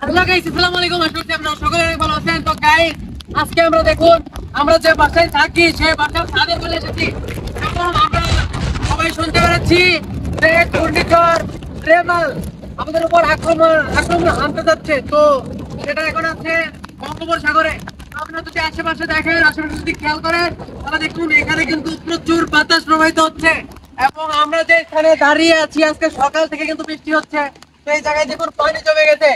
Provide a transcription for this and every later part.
Hello guys, আসসালামু আলাইকুম। আশা করছি আপনারা সকলে অনেক ভালো আছেন। তো গাইস, আজকে আমরা দেখুন আমরা যে বাসায় থাকি সেই বাসার ছাদে চলে এসেছি এবং আমরা সবাই শুনতে পাচ্ছি যে ঘূর্ণিঝড় রেমাল আমাদের উপর আক্রমণ আনতে যাচ্ছে। তো সেটা এখন আছে বঙ্গোপসাগরে। আপনারা যদি আশেপাশে দেখেন, আশেপাশে যদি খেয়াল করেন, তাহলে দেখুন এখানে কিন্তু প্রচুর বাতাস প্রবাহিত হচ্ছে এবং আমরা যে এখানে দাঁড়িয়ে আছি আজকে সকাল থেকে কিন্তু বৃষ্টি হচ্ছে। তো এই জায়গায় দেখুন পানি জমে গেছে।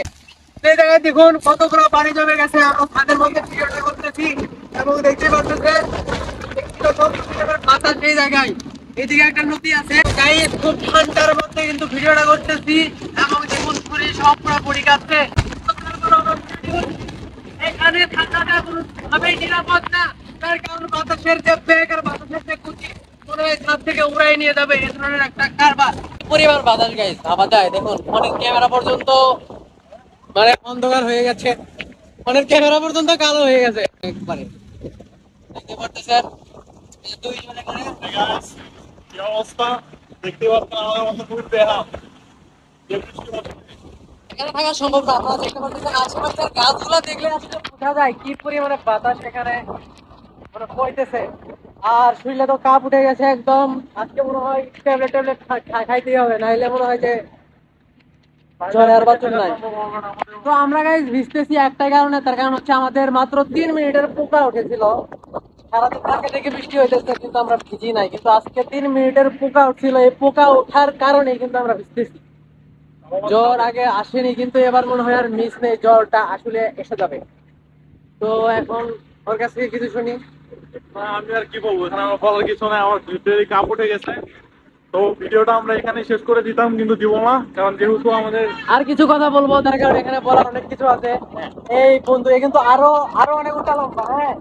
সেই জায়গায় দেখুন কতগুলো পানি জমে গেছে। আমরা ছাদের মধ্যে ভিডিওটা করতেছি এবং দেখতে পাচ্ছেন বাতাস সেই জায়গায়। এদিকে একটা নদী আছে, গাইস খুব ঠান্ডার মধ্যে কিন্তু ভিডিওটা করতেছি এবং দেখুন শরীর সব পুরোপুরি কাঁপছে। এখানে থাকাটা কোনোভাবেই নিরাপদ না, তার কারণ বাতাসের যে বেগ আর বাতাসের যে গতি মনে হয় ছাদ থেকে উড়াই নিয়ে যাবে, এ ধরনের একটা কারবার। পরিবার বাতাস গাইস ভাবা যায়। দেখুন ফোনের ক্যামেরা পর্যন্ত মানে অন্ধকার হয়ে গেছে, ফোনের ক্যামেরা পর্যন্ত কালো হয়ে গেছে একবারে। দেখতে পারতেছেন দুইজন এখানে কি অবস্থা দেখতে পাচ্ছেন, আমাদের মতো খুবই বেহাল। যে বৃষ্টি হচ্ছে, এখানে থাকা সম্ভব না। আপনারা দেখতে পাচ্ছেন আশেপাশের গাছগুলো দেখলে আসলে বোঝা যায় কি পরিমাণে বাতাস এখানে মানে বইতেছে। আর শরীরে তো কাপ উঠে গেছে একদম। আজকে মনে হয় ট্যাবলেট ট্যাবলেট খাইতেই হবে, নাইলে মনে হয় যে জ্বরে আর বাঁচন নাই। তো আমরা গাইজ ভিজতেছি একটাই কারণে, তার কারণ হচ্ছে আমাদের মাত্র 3 মিনিটের পোকা উঠেছিল। সারাদিন আগে থেকে বৃষ্টি হইতেছে কিন্তু আমরা ভিজি নাই, কিন্তু আজকে 3 মিনিটের পোকা উঠছিল। এই পোকা ওঠার কারণে কিন্তু আমরা ভিজতেছি। জ্বর আগে আসেনি, কিন্তু এবার মনে হয় আর মিস নেই, জ্বরটা আসলে এসে যাবে। তো এখন ওর কাছ থেকে কিছু শুনি। আমি আর কি বলবো, এখানে আমার বলার কিছু নাই। আমার ভিতরে কাপ উঠে গেছে। তো ভিডিওটা আমরা এখানে শেষ করে দিতাম, কিন্তু দিব না, কারণ যেহেতু আমাদের আর কিছু কথা বলবো, তার কারণ এখানে বলার অনেক কিছু আছে। এই বন্ধু এ কিন্তু আরো আরো অনেক উঠা লম্বা। হ্যাঁ,